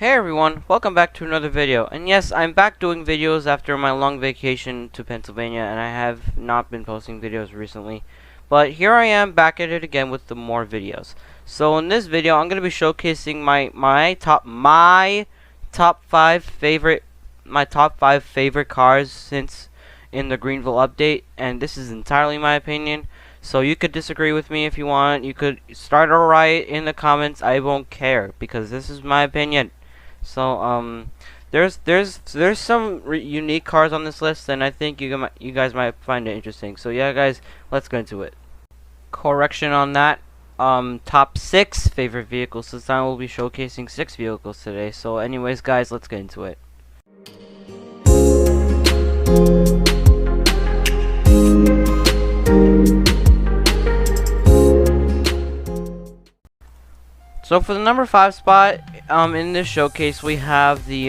Hey everyone, welcome back to another video. And yes, I'm back doing videos after my long vacation to Pennsylvania, and I have not been posting videos recently. But here I am back at it again with the more videos. So in this video, I'm going to be showcasing my top 5 favorite cars since in the Greenville update, and this is entirely my opinion. So you could disagree with me if you want. You could start a riot in the comments. I won't care because this is my opinion. So there's some unique cars on this list, and I think you guys might find it interesting. So yeah, guys, let's get into it. Correction on that. Top 6 favorite vehicles. This time we'll be showcasing 6 vehicles today. So anyways, guys, let's get into it. So for the number 5 spot, in this showcase we have the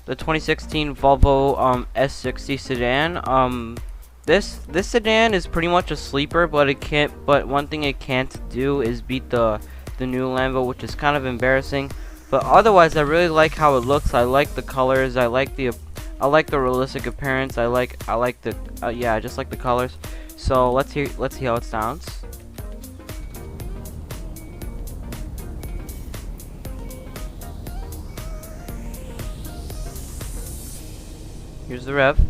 2016 Volvo S60 sedan. This sedan is pretty much a sleeper, but one thing it can't do is beat the new Lambo, which is kind of embarrassing. But otherwise, I really like how it looks. I like the colors. I like the realistic appearance. I just like the colors. So let's see how it sounds. Here's the rev.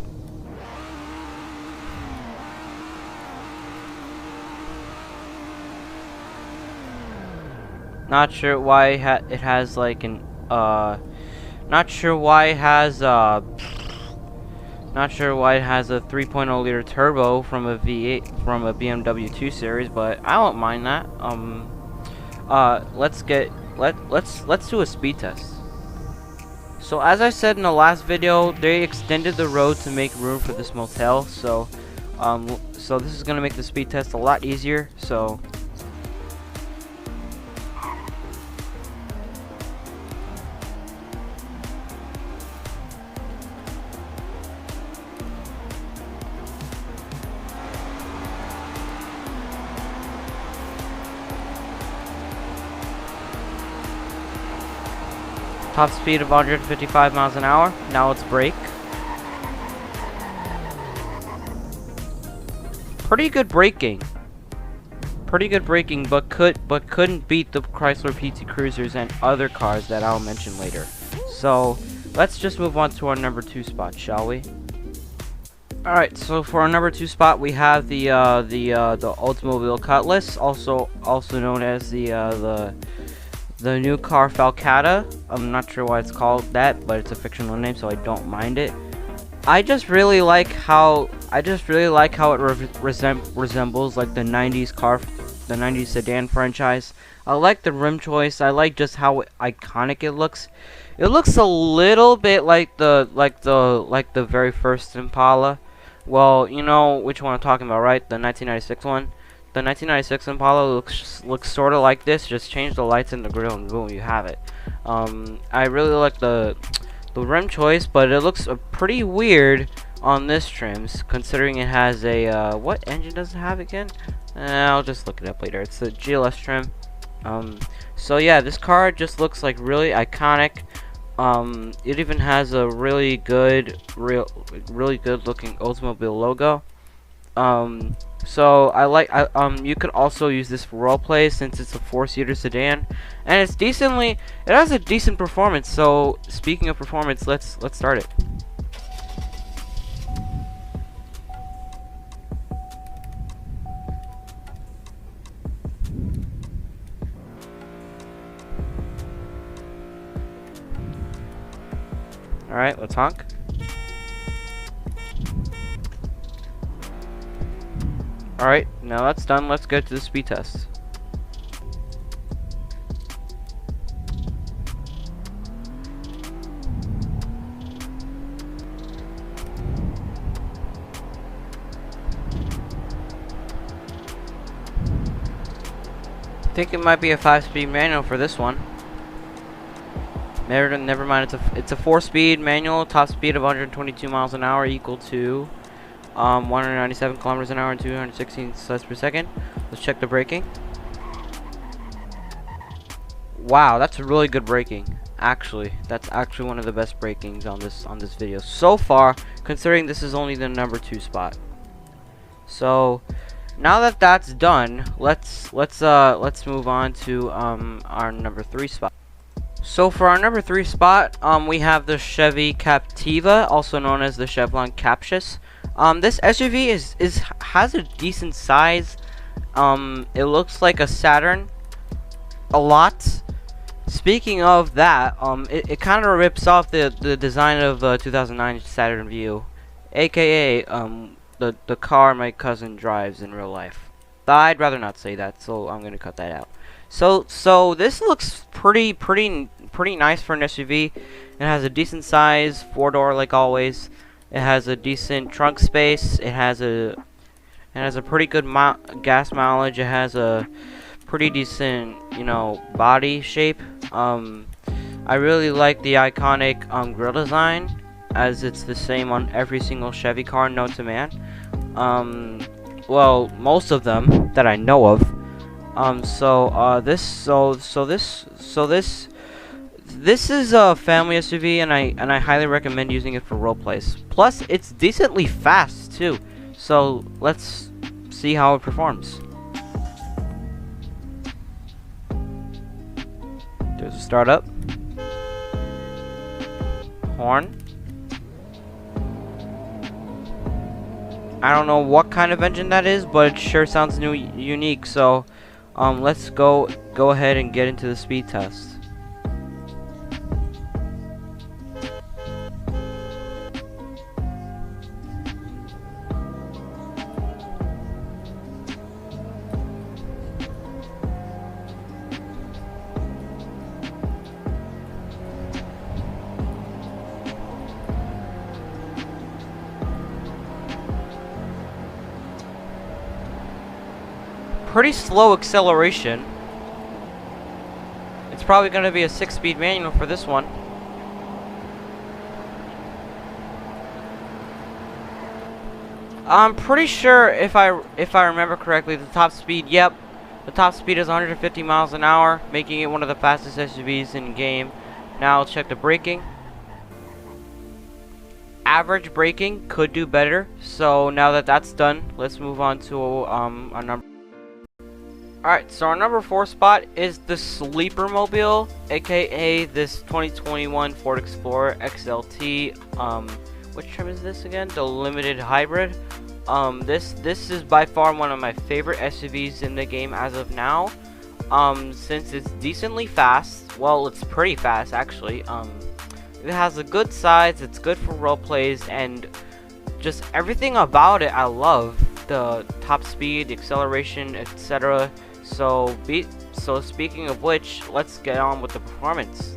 Not sure why it has like an not sure why it has a 3.0 liter turbo from a V8 from a BMW 2 Series, but I don't mind that. Let's do a speed test. So as I said in the last video, they extended the road to make room for this motel. So this is gonna make the speed test a lot easier. So top speed of 155 miles an hour. Now let's brake. Pretty good braking, but couldn't beat the Chrysler PT Cruisers and other cars that I'll mention later. So let's just move on to our number 2 spot, shall we? Alright, so for our number 2 spot we have the Ultimobile Cutlass, also known as the new car F.A.Q. I'm not sure why it's called that, but it's a fictional name, so I don't mind it. I just really like how it resembles like the 90s sedan franchise. I like the rim choice. I like just how iconic it looks. It looks a little bit like the very first Impala. Well, you know which one I'm talking about, right? The 1996 one. The 1996 Impala looks sort of like this. Just change the lights in the grille and boom, you have it. I really like the rim choice, but it looks pretty weird on this trims, considering it has a what engine does it have again? I'll just look it up later. It's a GLS trim. So yeah, this car just looks like really iconic. It even has a really good looking Oldsmobile logo. So you could also use this for roleplay since it's a 4-seater sedan, and it has a decent performance. So speaking of performance, let's start it. All right, let's honk. Alright, now that's done. Let's go to the speed test. I think it might be a 5-speed manual for this one. Never mind, it's a 4-speed manual, top speed of 122 miles an hour, equal to 197 kilometers an hour and 216 slides per second. Let's check the braking. Wow, that's really good braking. That's actually one of the best breakings on this video so far, considering this is only the number 2 spot. So now that that's done, let's move on to our number 3 spot. So for our number 3 spot, we have the Chevy Captiva, also known as the Chevron Captious. This SUV has a decent size. It looks like a Saturn a lot. Speaking of that, it kind of rips off the design of 2009 Saturn Vue, aka the car my cousin drives in real life. I'd rather not say that, so I'm gonna cut that out. So this looks pretty nice for an SUV. It has a decent size, 4-door like always. It has a decent trunk space. It has a pretty good gas mileage. It has a pretty decent, body shape. I really like the iconic grille design, as it's the same on every single Chevy car known to man. Well, most of them that I know of. This is a family SUV, and I highly recommend using it for role plays. Plus, it's decently fast too. So let's see how it performs. There's a startup. Horn. I don't know what kind of engine that is, but it sure sounds unique. So, let's go ahead and get into the speed test. Pretty slow acceleration. It's probably going to be a 6-speed manual for this one. I'm pretty sure, if I remember correctly, the top speed, yep, the top speed is 150 miles an hour, making it one of the fastest SUVs in game. Now let's check the braking. Average braking, could do better. So now that that's done, let's move on to our number. Alright, so our number 4 spot is the Sleeper Mobile, aka this 2021 Ford Explorer XLT. Which trim is this again? The Limited Hybrid. This is by far one of my favorite SUVs in the game as of now. Since it's decently fast. Well, it's pretty fast actually. It has a good size, it's good for role plays, and just everything about it I love. The top speed, the acceleration, etc. So speaking of which, let's get on with the performance.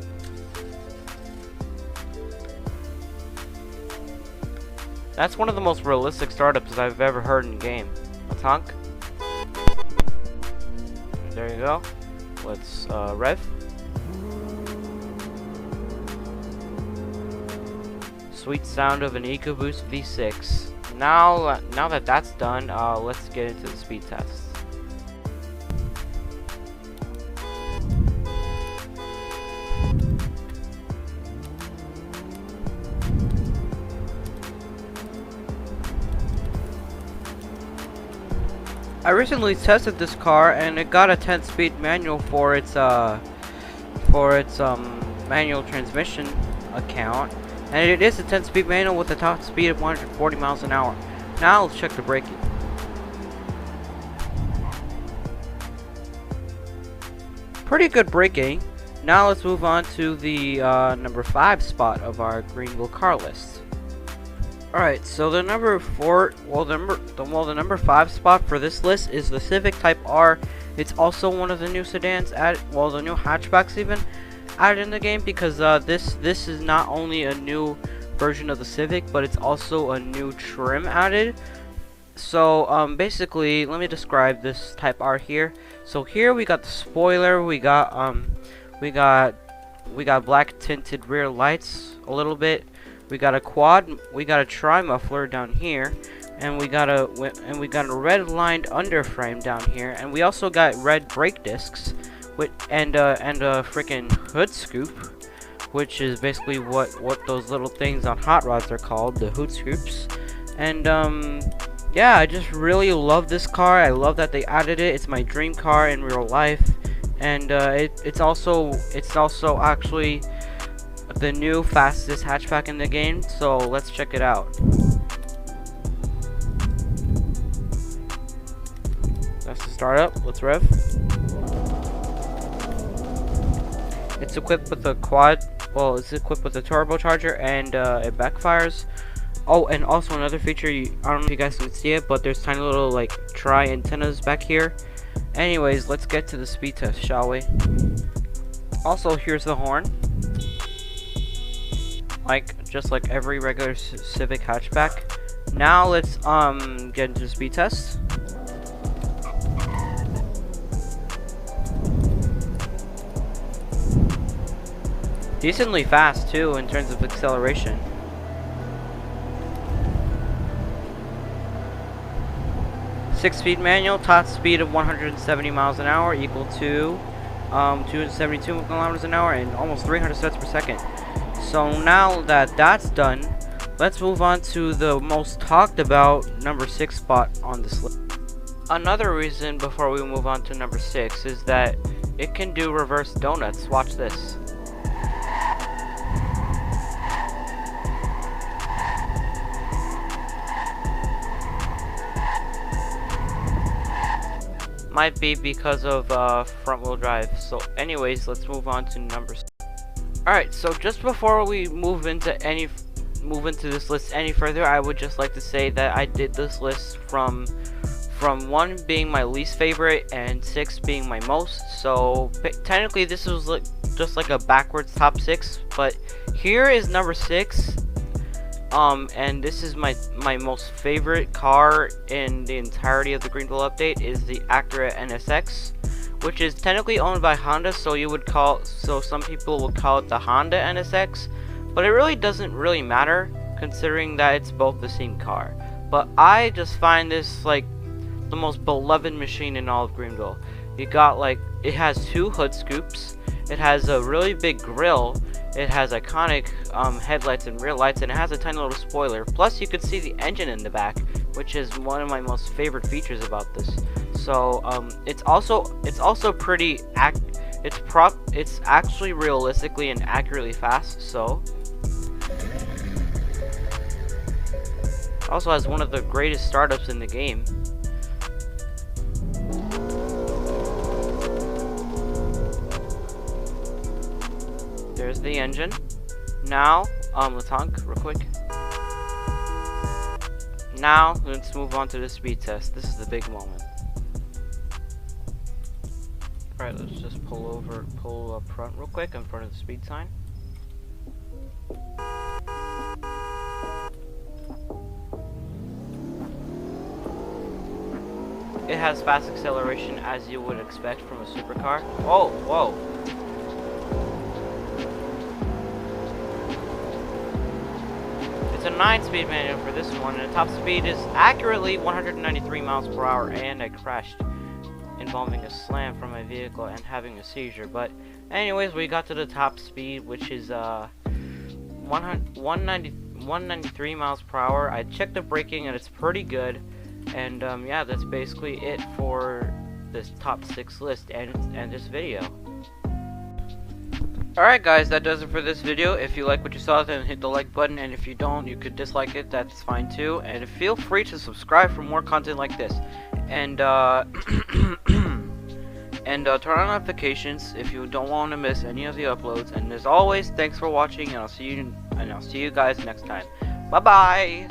That's one of the most realistic startups I've ever heard in game. Let's honk. There you go. Let's rev. Sweet sound of an EcoBoost V6. Now that that's done, let's get into the speed test. I recently tested this car and it got a 10-speed manual for its manual transmission account, and it is a 10-speed manual with a top speed of 140 miles an hour. Now let's check the braking. Pretty good braking. Now let's move on to the number 5 spot of our Greenville car list. Alright, so the number 5 spot for this list is the Civic Type R. It's also one of the new sedans the new hatchbacks even added in the game, because this is not only a new version of the Civic, but it's also a new trim added. So basically, let me describe this Type R here. So here we got the spoiler, we got black tinted rear lights a little bit. We got a quad, we got a tri-muffler down here, and we got a red lined underframe down here, and we also got red brake discs and a freaking hood scoop, which is basically what those little things on hot rods are called, the hoot scoops. And yeah, I just really love this car. I love that they added it. It's my dream car in real life, and it's also actually the new fastest hatchback in the game. So let's check it out. That's the startup. Let's rev. It's equipped with a quad. Well, it's equipped with a turbocharger, and it backfires. Oh, and also another feature, I don't know if you guys can see it, but there's tiny little like tri antennas back here. Anyways, let's get to the speed test, shall we? Also, here's the horn. Just like every regular Civic hatchback. Now let's get into the speed test. Decently fast too in terms of acceleration. Six-speed manual, top speed of 170 miles an hour, equal to 272 kilometers an hour, and almost 300 steps per second. So now that that's done, let's move on to the most talked about number 6 spot on this list. Another reason before we move on to number 6 is that it can do reverse donuts. Watch this. Might be because of front wheel drive. So anyways, let's move on to number 6. Alright, so just before we move into this list any further, I would just like to say that I did this list from 1 being my least favorite and 6 being my most. So technically this was just like a backwards top 6, but here is number 6. And this is my most favorite car in the entirety of the Greenville update, is the Acura NSX, which is technically owned by Honda, so some people will call it the Honda NSX, but it really doesn't really matter considering that it's both the same car. But I just find this like the most beloved machine in all of Greenville. It has 2 hood scoops, it has a really big grille, it has iconic headlights and rear lights, and it has a tiny little spoiler. Plus you can see the engine in the back, which is one of my most favorite features about this. So it's also pretty it's actually realistically and accurately fast. So also has one of the greatest startups in the game. There's the engine. Now, let's honk real quick. Now, let's move on to the speed test. This is the big moment. Alright, let's just pull up front real quick in front of the speed sign. It has fast acceleration as you would expect from a supercar. Oh, whoa. It's a 9-speed manual for this one, and the top speed is accurately 193 miles per hour, and I crashed, involving a slam from my vehicle and having a seizure. But anyways, we got to the top speed, which is 193 miles per hour. I checked the braking and it's pretty good. And yeah, that's basically it for this top 6 list and this video. Alright guys, that does it for this video. If you like what you saw, then hit the like button, and if you don't, you could dislike it, that's fine too. And feel free to subscribe for more content like this. And turn on notifications if you don't want to miss any of the uploads. And as always, thanks for watching, and I'll see you guys next time. Bye bye.